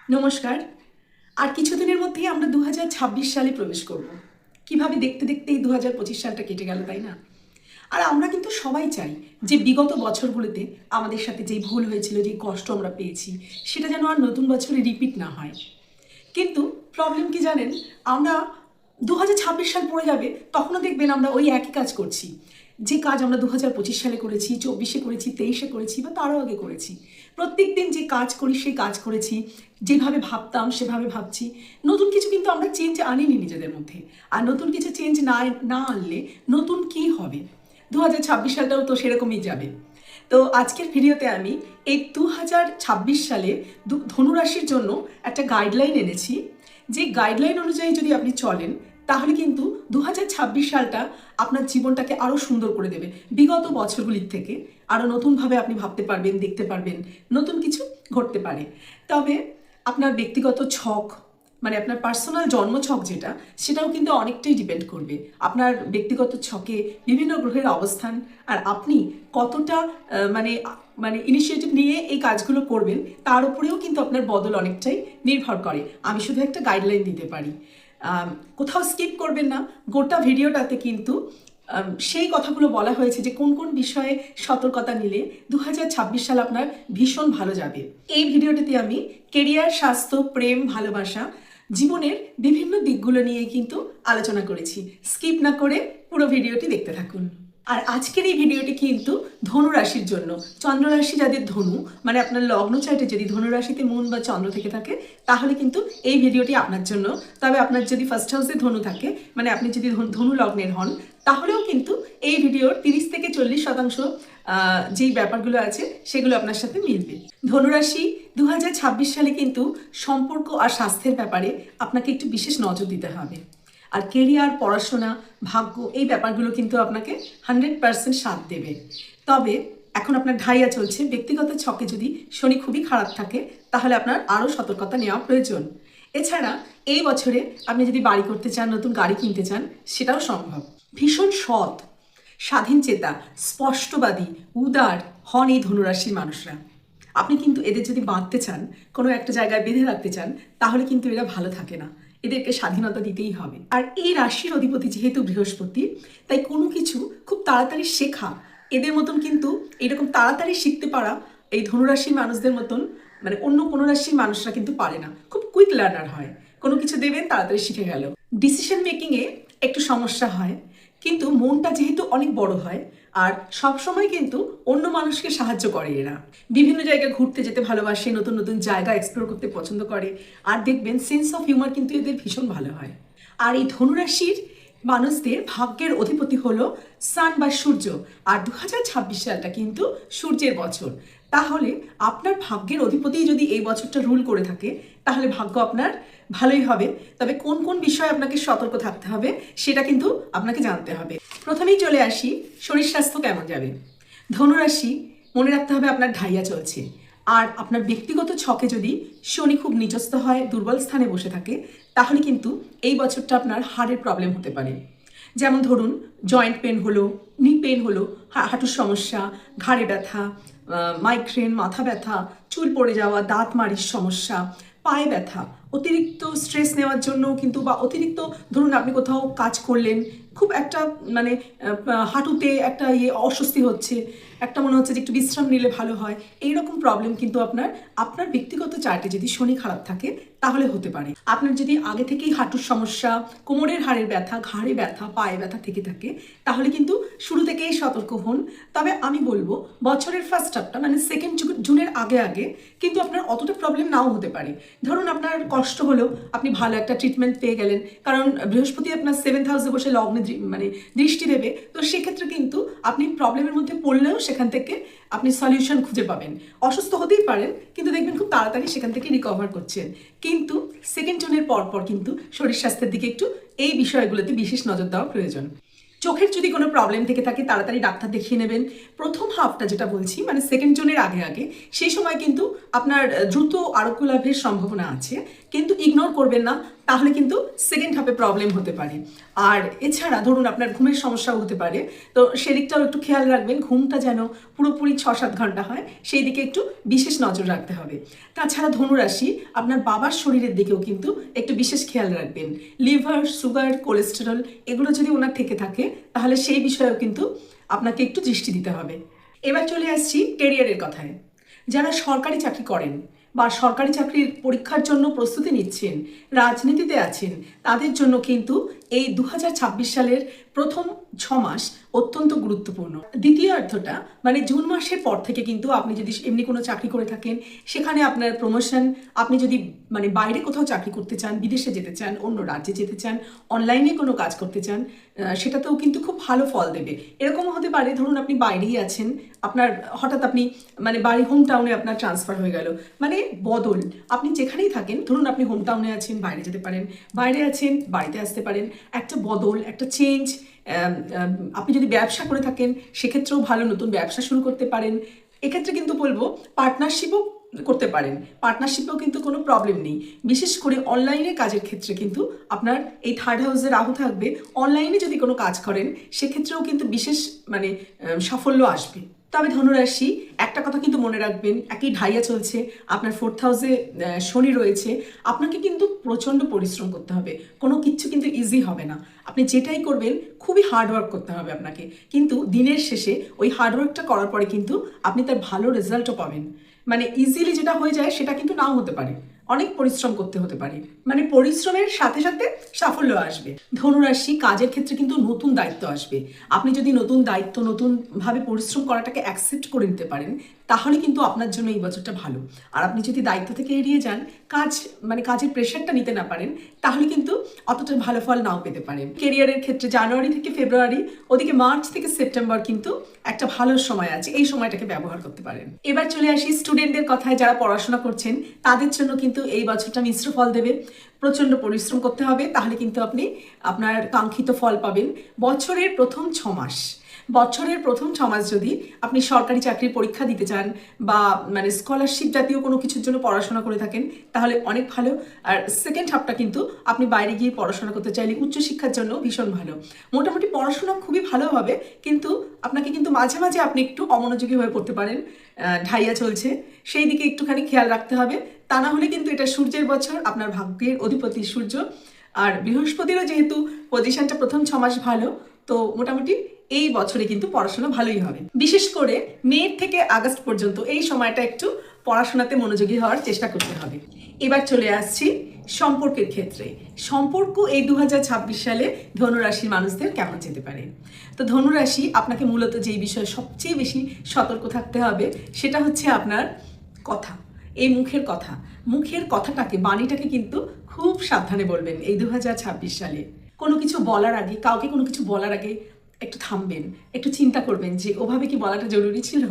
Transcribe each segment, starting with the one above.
নমস্কার। আর কিছুদিনের মধ্যেই আমরা 2026 সালে প্রবেশ করব। কিভাবে দেখতে দেখতেই 2025 সালটা কেটে গেল, তাই না? আর আমরা কিন্তু সবাই চাই যে বিগত বছরগুলোতে আমাদের সাথে যেই ভুল হয়েছিল, যেই কষ্ট আমরা পেয়েছি, সেটা যেন আর নতুন বছরে রিপিট না হয়। কিন্তু প্রবলেম কি জানেন, আমরা 2026 সাল পড়ে যাবে, তখনও দেখবেন আমরা ওই একই কাজ করছি। যে কাজ আমরা 2025 সালে করেছি, 24-এ করেছি, 23-এ করেছি বা তারও আগে করেছি। প্রত্যেক দিন যে কাজ করি সেই কাজ করেছি, যেভাবে ভাবতাম সেভাবে ভাবছি। নতুন কিছু কিন্তু আমরা চেঞ্জ আনিনি নিজেদের মধ্যে। আর নতুন কিছু চেঞ্জ না আনলে নতুন কি হবে? 2026 সালটাও তো সেরকমই যাবে। তো আজকের ভিডিওতে আমি এই 2026 সালে ধনুরাশির জন্য একটা গাইডলাইন এনেছি। যে গাইডলাইন অনুযায়ী যদি আপনি চলেন, তাহলে কিন্তু 2026 সালটা আপনার জীবনটাকে আরও সুন্দর করে দেবে। বিগত বছরগুলির থেকে আরও নতুনভাবে আপনি ভাবতে পারবেন, দেখতে পারবেন, নতুন কিছু ঘটতে পারে। তবে আপনার ব্যক্তিগত ছক, মানে আপনার পার্সোনাল জন্মছক যেটা, সেটাও কিন্তু অনেকটাই ডিপেন্ড করবে আপনার ব্যক্তিগত ছকে বিভিন্ন গ্রহের অবস্থান, আর আপনি কতটা মানে মানে ইনিশিয়েটিভ নিয়ে এই কাজগুলো করবেন তার উপরেও কিন্তু আপনার বদল অনেকটাই নির্ভর করে। আমি শুধু একটা গাইডলাইন দিতে পারি। কোথাও স্কিপ করবেন না, গোটা ভিডিওটাতে কিন্তু সেই কথাগুলো বলা হয়েছে যে কোন কোন বিষয়ে সতর্কতা নিলে 2026 সাল আপনার ভীষণ ভালো যাবে। এই ভিডিওটিতে আমি কেরিয়ার, স্বাস্থ্য, প্রেম, ভালোবাসা, জীবনের বিভিন্ন দিকগুলো নিয়ে কিন্তু আলোচনা করেছি। স্কিপ না করে পুরো ভিডিওটি দেখতে থাকুন। আর আজকের এই ভিডিওটি কিন্তু ধনু রাশির জন্য। চন্দ্র রাশি যাদের ধনু, মানে আপনার লগ্ন চার্টে যদি ধনু রাশিতে মন বা চন্দ্র থেকে থাকে, তাহলে কিন্তু এই ভিডিওটি আপনার জন্য। তবে আপনার যদি ফার্স্ট হাউসে ধনু থাকে, মানে আপনি যদি ধনু লগ্নের হন, তাহলেও কিন্তু এই ভিডিওর 30 থেকে 40% যেই ব্যাপারগুলো আছে সেগুলো আপনার সাথে মিলবে। ধনুরাশি 2026 সালে কিন্তু সম্পর্ক আর স্বাস্থ্যের ব্যাপারে আপনাকে একটু বিশেষ নজর দিতে হবে। আর কেরিয়ার, পড়াশোনা, ভাগ্য, এই ব্যাপারগুলো কিন্তু আপনাকে 100% সাথ দেবে। তবে এখন আপনার ঢাইয়া চলছে, ব্যক্তিগত ছকে যদি শনি খুবই খারাপ থাকে, তাহলে আপনার আরও সতর্কতা নেওয়া প্রয়োজন। এছাড়া এই বছরে আপনি যদি বাড়ি করতে চান, নতুন গাড়ি কিনতে চান, সেটাও সম্ভব। ভীষণ সৎ, স্বাধীন চেতা, স্পষ্টবাদী, উদার হন এই ধনুরাশির মানুষরা। আপনি কিন্তু এদের যদি বাঁধতে চান, কোনো একটা জায়গায় বেঁধে রাখতে চান, তাহলে কিন্তু এরা ভালো থাকে না। এদেরকে স্বাধীনতা দিতেই হবে। আর এই রাশির অধিপতি যেহেতু বৃহস্পতি, তাই কোনো কিছু খুব তাড়াতাড়ি শেখা, এদের মতন কিন্তু এরকম তাড়াতাড়ি শিখতে পারা এই ধনুরাশির মানুষদের মতন, মানে অন্য কোনো রাশির মানুষরা কিন্তু পারে না। খুব কুইক লার্নার হয়, কোনো কিছু দেবেন তাড়াতাড়ি শিখে গেল। ডিসিশন মেকিংয়ে একটু সমস্যা হয়, কিন্তু মনটা যেহেতু অনেক বড় হয়, আর সবসময় কিন্তু অন্য মানুষকে সাহায্য করে এরা। বিভিন্ন জায়গায় ঘুরতে যেতে ভালোবাসে, নতুন নতুন জায়গা এক্সপ্লোর করতে পছন্দ করে। আর দেখবেন সেন্স অফ হিউমার কিন্তু এদের ভীষণ ভালো হয়। আর এই ধনুরাশির মানুষদের ভাগ্যের অধিপতি হলো সান বা সূর্য। আর 2026 সালটা কিন্তু সূর্যের বছর। তাহলে আপনার ভাগ্যের অধিপতি যদি এই বছরটা রুল করে থাকে, তাহলে ভাগ্য আপনার ভালোই হবে। তবে কোন কোন বিষয়ে আপনাকে সতর্ক থাকতে হবে সেটা কিন্তু আপনাকে জানতে হবে। প্রথমেই চলে আসি, শরীর স্বাস্থ্য কেমন যাবে। ধনুরাশি, মনে রাখতে হবে আপনার ঢাইয়া চলছে। আর আপনার ব্যক্তিগত ছকে যদি শনি খুব নিচস্থ হয়, দুর্বল স্থানে বসে থাকে, তাহলে কিন্তু এই বছরটা আপনার হাড়ের প্রবলেম হতে পারে। যেমন ধরুন, জয়েন্ট পেন হলো, নি পেন হলো, হাঁটুর সমস্যা, ঘাড়ে ব্যথা, মাইগ্রেন, মাথা ব্যথা, চুল পড়ে যাওয়া, দাঁত মাড়ির সমস্যা, পায়ে ব্যথা, অতিরিক্ত স্ট্রেস নেওয়ার জন্য কিন্তু, বা অতিরিক্ত ধরুন আপনি কোথাও কাজ করলেন, খুব একটা মানে হাঁটুতে একটা অস্বস্তি হচ্ছে, একটা মনে হচ্ছে যে একটু বিশ্রাম নিলে ভালো হয়, এইরকম প্রবলেম কিন্তু আপনার ব্যক্তিগত চার্টে যদি শনি খারাপ থাকে তাহলে হতে পারে। আপনার যদি আগে থেকেই হাঁটুর সমস্যা, কোমরের হাড়ের ব্যথা, ঘাড়ে ব্যথা, পায়ে ব্যথা থেকে থাকে, তাহলে কিন্তু শুরু থেকেই সতর্ক হন। তবে আমি বলবো বছরের ফার্স্ট হাফটা, মানে 2 জুনের আগে আগে কিন্তু আপনার অতটা প্রবলেম নাও হতে পারে। ধরুন আপনার কষ্ট হলো, আপনি ভালো একটা ট্রিটমেন্ট পেয়ে গেলেন, কারণ বৃহস্পতি আপনার 7th হাউসে বসে লগ্নে মানে দৃষ্টি দেবে। তো সেক্ষেত্রে কিন্তু আপনি প্রবলেমের মধ্যে পড়লেও সেখান থেকে আপনি সলিউশন খুঁজে পাবেন। অসুস্থ হতেই পারেন, কিন্তু দেখবেন খুব তাড়াতাড়ি সেখান থেকে রিকভার করছেন। কিন্তু 2nd জুনের পর কিন্তু শরীর স্বাস্থ্যের দিকে একটু এই বিষয়গুলোতে বিশেষ নজর দেওয়া প্রয়োজন। চোখের যদি কোনো প্রবলেম থেকে থাকে, তাড়াতাড়ি ডাক্তার দেখিয়ে নেবেন। প্রথম হাফটা যেটা বলছি, মানে 2nd জুনের আগে আগে, সেই সময় কিন্তু আপনার দ্রুত আরোগ্য লাভের সম্ভাবনা আছে। কিন্তু ইগনোর করবেন না, তাহলে কিন্তু সেকেন্ড হাফে প্রবলেম হতে পারে। আর এছাড়া ধরুন আপনার ঘুমের সমস্যাও হতে পারে, তো সেদিকটাও একটু খেয়াল রাখবেন, ঘুমটা যেন পুরোপুরি 6-7 ঘন্টা হয়, সেই দিকে একটু বিশেষ নজর রাখতে হবে। তাছাড়া ধনুরাশি আপনার বাবার শরীরের দিকেও কিন্তু একটু বিশেষ খেয়াল রাখবেন। লিভার, সুগার, কোলেস্টেরল এগুলো যদি ওনার থেকে থাকে, তাহলে সেই বিষয়েও কিন্তু আপনাকে একটু দৃষ্টি দিতে হবে। এবার চলে আসছি কেরিয়ারের কথায়। যারা সরকারি চাকরি করেন বা সরকারি চাকরির পরীক্ষার জন্য প্রস্তুতি নিচ্ছেন, রাজনীতিতে আছেন, তাদের জন্য কিন্তু এই 2026 সালের প্রথম 6 মাস অত্যন্ত গুরুত্বপূর্ণ। দ্বিতীয়ার্ধটা মানে জুন মাসের পর থেকে কিন্তু আপনি যদি এমনি কোনো চাকরি করে থাকেন, সেখানে আপনার প্রমোশন, আপনি যদি মানে বাইরে কোথাও চাকরি করতে চান, বিদেশে যেতে চান, অন্য রাজ্যে যেতে চান, অনলাইনে কোনো কাজ করতে চান, সেটাতেও কিন্তু খুব ভালো ফল দেবে। এরকমও হতে পারে ধরুন আপনি বাইরেই আছেন, আপনার হঠাৎ আপনি মানে বাড়ি হোম টাউনে আপনার ট্রান্সফার হয়ে গেল, মানে বদল, আপনি যেখানেই থাকেন, ধরুন আপনি হোম টাউনে আছেন, বাইরে যেতে পারেন, বাইরে আছেন বাড়িতে আসতে পারেন, একটা বদল, একটা চেঞ্জ। আপনি যদি ব্যবসা করে থাকেন, সেক্ষেত্রেও ভালো, নতুন ব্যবসা শুরু করতে পারেন। এক্ষেত্রে কিন্তু বলবো পার্টনারশিপও করতে পারেন, পার্টনারশিপেও কিন্তু কোনো প্রবলেম নেই। বিশেষ করে অনলাইনে কাজের ক্ষেত্রে কিন্তু আপনার এই 3rd হাউসে রাহু থাকবে, অনলাইনে যদি কোনো কাজ করেন সেক্ষেত্রেও কিন্তু বিশেষ মানে সাফল্য আসবে। তবে ধনুরাশি একটা কথা কিন্তু মনে রাখবেন, একই ঢাইয়া চলছে, আপনার 4th হাউসে শনি রয়েছে, আপনাকে কিন্তু প্রচণ্ড পরিশ্রম করতে হবে, কোনো কিচ্ছু কিন্তু ইজি হবে না। আপনি যেটাই করবেন খুবই হার্ডওয়ার্ক করতে হবে আপনাকে, কিন্তু দিনের শেষে ওই হার্ডওয়ার্কটা করার পরে কিন্তু আপনি তার ভালো রেজাল্টও পাবেন। মানে ইজিলি যেটা হয়ে যায় সেটা কিন্তু নাও হতে পারে, অনেক পরিশ্রম করতে হতে পারে, মানে পরিশ্রমের সাথে সাথে সাফল্য আসবে। ধনুরাশি কাজের ক্ষেত্রে কিন্তু নতুন দায়িত্ব আসবে, আপনি যদি নতুন দায়িত্ব, নতুনভাবে পরিশ্রম করাটাকে অ্যাকসেপ্ট করে নিতে পারেন, তাহলে কিন্তু আপনার জন্য এই বছরটা ভালো। আর আপনি যদি দায়িত্ব থেকে এড়িয়ে যান, কাজ মানে কাজের প্রেশারটা নিতে না পারেন, তাহলে কিন্তু অতটা ভালো ফল নাও পেতে পারেন। কেরিয়ারের ক্ষেত্রে জানুয়ারি থেকে ফেব্রুয়ারি, ওদিকে মার্চ থেকে সেপ্টেম্বর কিন্তু একটা ভালো সময় আছে, এই সময়টাকে ব্যবহার করতে পারেন। এবার চলে আসি স্টুডেন্টদের কথায়, যারা পড়াশোনা করছেন তাদের জন্য কিন্তু এই বছরটা মিশ্র ফল দেবে। প্রচণ্ড পরিশ্রম করতে হবে, তাহলে কিন্তু আপনি আপনার কাঙ্ক্ষিত ফল পাবেন। বছরের প্রথম 6 মাস, বছরের প্রথম 6 মাস যদি আপনি সরকারি চাকরির পরীক্ষা দিতে চান বা মানে স্কলারশিপ জাতীয় কোনো কিছুর জন্য পড়াশোনা করে থাকেন, তাহলে অনেক ভালো। আর সেকেন্ড হাফটা কিন্তু আপনি বাইরে গিয়ে পড়াশোনা করতে চাইলে উচ্চশিক্ষার জন্য ভীষণ ভালো। মোটামুটি পড়াশোনা খুবই ভালো হবে, কিন্তু আপনাকে কিন্তু মাঝে মাঝে আপনি একটু অমনোযোগী হয়ে পড়তে পারেন, ঢাইয়া চলছে, সেই দিকে একটুখানি খেয়াল রাখতে হবে। তা না হলে কিন্তু এটা সূর্যের বছর, আপনার ভাগ্যের অধিপতি সূর্য, আর বৃহস্পতিরও যেহেতু পজিশনটা প্রথম 6 মাস ভালো, তো মোটামুটি এই বছরে কিন্তু পড়াশোনা ভালোই হবে। বিশেষ করে মে থেকে আগস্ট পর্যন্ত এই সময়টা একটু পড়াশোনাতে মনোযোগী হওয়ার চেষ্টা করতে হবে। এবার চলে আসছি সম্পর্কের ক্ষেত্রে। সম্পর্ক এই 2026 সালে ধনুরাশির মানুষদের কেমন যেতে পারে। তো ধনুরাশি আপনাকে মূলত যেই বিষয়ে সবচেয়ে বেশি সতর্ক থাকতে হবে, সেটা হচ্ছে আপনার কথা, এই মুখের কথা, মুখের কথাটাকে, বাণীটাকে কিন্তু খুব সাবধানে বলবেন এই 2026 সালে। কোনো কিছু বলার আগে, কাউকে কোনো কিছু বলার আগে একটু থামবেন, একটু চিন্তা করবেন যে ওভাবে কি বলাটা জরুরি ছিল।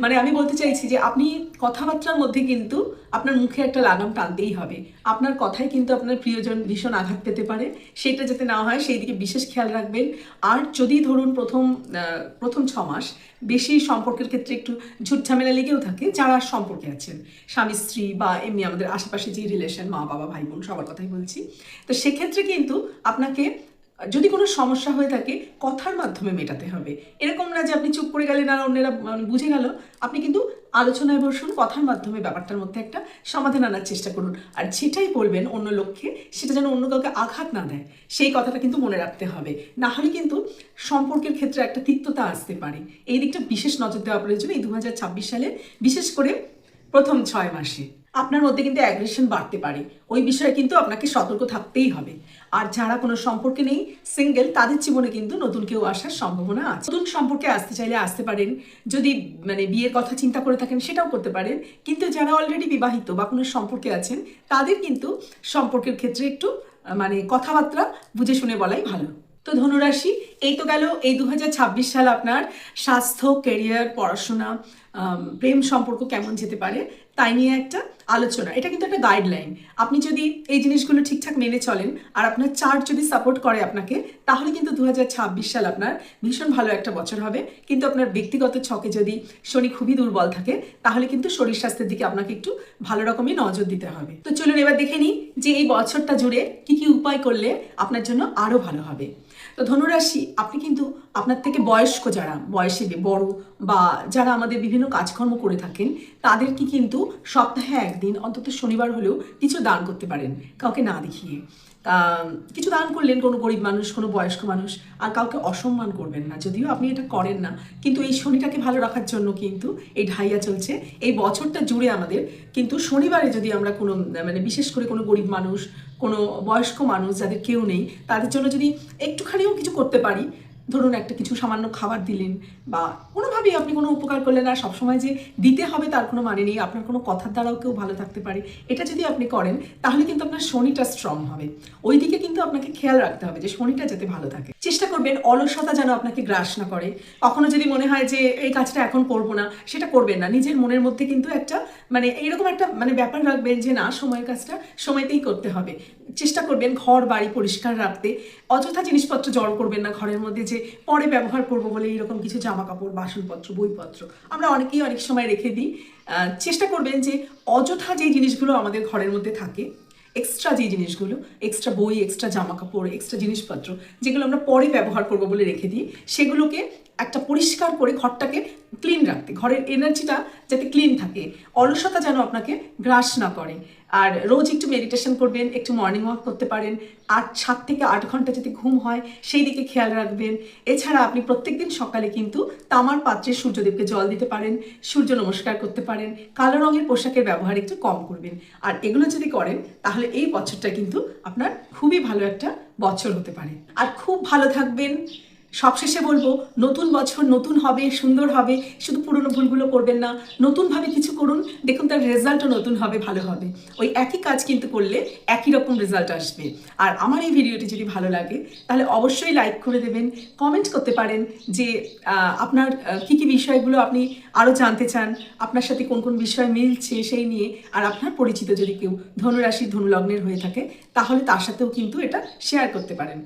মানে আমি বলতে চাইছি যে আপনি কথাবার্তার মধ্যে কিন্তু আপনার মুখে একটা লাগাম টানতেই হবে। আপনার কথায় কিন্তু আপনার প্রিয়জন ভীষণ আঘাত পেতে পারে, সেটা যাতে না হয় সেই দিকে বিশেষ খেয়াল রাখবেন। আর যদি ধরুন প্রথম 6 মাস বেশি সম্পর্কের ক্ষেত্রে একটু ঝুট ঝামেলা লেগেও থাকে, যারা সম্পর্কে আছেন স্বামী স্ত্রী বা এমনি আমাদের আশেপাশে যে রিলেশন, মা বাবা ভাই বোন সবার কথাই বলছি, তো সেক্ষেত্রে কিন্তু আপনাকে যদি কোনো সমস্যা হয়ে থাকে কথার মাধ্যমে মেটাতে হবে। এরকম না যে আপনি চুপ করে গেলেন আর অন্যেরা বুঝে গেল, আপনি কিন্তু আলোচনায় বসুন, কথার মাধ্যমে ব্যাপারটার মধ্যে একটা সমাধান আনার চেষ্টা করুন। আর যেটাই বলবেন অন্য লক্ষ্যে, সেটা যেন অন্য কাউকে আঘাত না দেয়, সেই কথাটা কিন্তু মনে রাখতে হবে। না হলে কিন্তু সম্পর্কের ক্ষেত্রে একটা তিক্ততা আসতে পারে। এই দিকটা বিশেষ নজর দেওয়া প্রয়োজন এই 2026 সালে, বিশেষ করে প্রথম 6 মাসে। আপনার মধ্যে কিন্তু অ্যাগ্রেশন বাড়তে পারে, ওই বিষয়ে কিন্তু আপনাকে সতর্ক থাকতেই হবে। আর যারা কোনো সম্পর্কে নেই, সিঙ্গেল, তাদের জীবনে কিন্তু নতুন কেউ আসার সম্ভাবনা আছে। নতুন সম্পর্কে আসতে চাইলে আসতে পারেন, যদি মানে বিয়ের কথা চিন্তা করে থাকেন সেটাও করতে পারেন। কিন্তু যারা অলরেডি বিবাহিত বা কোনো সম্পর্কে আছেন, তাদের কিন্তু সম্পর্কের ক্ষেত্রে একটু মানে কথাবার্তা বুঝে শুনে বলাই ভালো। তো ধনুরাশি, এই তো গেল এই 2026 সাল আপনার স্বাস্থ্য, ক্যারিয়ার, পড়াশোনা, প্রেম সম্পর্ক কেমন যেতে পারে তাই নিয়ে একটা আলোচনা, এটা কিন্তু একটা গাইডলাইন। আপনি যদি এই জিনিসগুলো ঠিকঠাক মেনে চলেন আর আপনার চার্ট যদি সাপোর্ট করে আপনাকে, তাহলে কিন্তু 2026 সাল আপনার ভীষণ ভালো একটা বছর হবে। কিন্তু আপনার ব্যক্তিগত ছকে যদি শনি খুবই দুর্বল থাকে, তাহলে কিন্তু শরীর স্বাস্থ্যের দিকে আপনাকে একটু ভালো রকমই নজর দিতে হবে। তো চলুন এবার দেখে নিই যে এই বছরটা জুড়ে কি কি উপায় করলে আপনার জন্য আরো ভালো হবে। তো ধনুরাশি, আপনি কিন্তু আপনার থেকে বয়স্ক যারা, বয়সে বড় বা যারা আমাদের বিভিন্ন কাজকর্ম করে থাকেন, তাদেরকে কিন্তু সপ্তাহে একদিন অন্তত শনিবার হলেও কিছু দান করতে পারেন, কাউকে না দেখিয়ে। কিছু দান করলেন কোনো গরিব মানুষ, কোনো বয়স্ক মানুষ, আর কাউকে অসম্মান করবেন না। যদিও আপনি এটা করেন না, কিন্তু এই শনিটাকে ভালো রাখার জন্য কিন্তু এই ঢাইয়া চলছে। এই বছরটা জুড়ে আমাদের কিন্তু শনিবারে যদি আমরা কোনো মানে বিশেষ করে কোনো গরিব মানুষ, কোনো বয়স্ক মানুষ যাদের কেউ নেই, তাদের জন্য যদি একটুখানিও কিছু করতে পারি, ধরুন একটা কিছু সামান্য খাবার দিলেন বা কোনোভাবেই আপনি কোনো উপকার করলেন। আর সবসময় যে দিতে হবে তার কোনো মানে নেই, আপনার কোনো কথার দ্বারাও কেউ ভালো থাকতে পারে। এটা যদি আপনি করেন তাহলে কিন্তু আপনার শনিটা স্ট্রং হবে। ওই দিকে কিন্তু আপনাকে খেয়াল রাখতে হবে যে শনিটা যাতে ভালো থাকে। চেষ্টা করবেন অলসতা যেন আপনাকে গ্রাস না করে। কখনো যদি মনে হয় যে এই কাজটা এখন করবো না, সেটা করবেন না। নিজের মনের মধ্যে কিন্তু একটা মানে এইরকম একটা মানে ব্যাপার রাখবেন যে না, সময়ের কাজটা সময়তেই করতে হবে। চেষ্টা করবেন ঘর বাড়ি পরিষ্কার রাখতে। অযথা জিনিসপত্র জড় করবেন না ঘরের মধ্যে, যে পরে ব্যবহার করবো বলে এইরকম কিছু জামা কাপড়, বাসনপত্র, বইপত্র আমরা অনেকেই অনেক সময় রেখে দিই। চেষ্টা করবেন যে অযথা যে জিনিসগুলো আমাদের ঘরের মধ্যে থাকে, এক্সট্রা যে জিনিসগুলো, এক্সট্রা বই, এক্সট্রা জামা কাপড়, এক্সট্রা জিনিসপত্র যেগুলো আমরা পরে ব্যবহার করবো বলে রেখে দিই, সেগুলোকে একটা পরিষ্কার করে ঘরটাকে ক্লিন রাখতে, ঘরের এনার্জিটা যাতে ক্লিন থাকে, অলসতা যেন আপনাকে গ্রাস না করে। আর রোজ একটু মেডিটেশন করবেন, একটু মর্নিং ওয়াক করতে পারেন, 7 থেকে 8 ঘন্টা যদি ঘুম হয় সেই দিকে খেয়াল রাখবেন। এছাড়া আপনি প্রত্যেকদিন সকালে কিন্তু তামার পাত্রে সূর্যদেবকে জল দিতে পারেন, সূর্য নমস্কার করতে পারেন, কালো রঙের পোশাকের ব্যবহার একটু কম করবেন। আর এগুলো যদি করেন তাহলে এই বছরটা কিন্তু আপনার খুবই ভালো একটা বছর হতে পারে। আর খুব ভালো থাকবেন। সবশেষে বলবো, নতুন বছর নতুন হবে, সুন্দর হবে। শুধু পুরনো ভুলগুলো করবেন না, নতুনভাবে কিছু করুন, দেখুন তার রেজাল্টও নতুন হবে, ভালো হবে। ওই একই কাজ কিন্তু করলে একই রকম রেজাল্ট আসবে। আর আমার এই ভিডিওটি যদি ভালো লাগে তাহলে অবশ্যই লাইক করে দেবেন, কমেন্ট করতে পারেন যে আপনার কী কী বিষয়গুলো আপনি আরও জানতে চান, আপনার সাথে কোন কোন বিষয় মিলছে সেই নিয়ে। আর আপনার পরিচিত যদি কেউ ধনুরাশি ধনুলগ্নের হয়ে থাকে তাহলে তার সাথেও কিন্তু এটা শেয়ার করতে পারেন।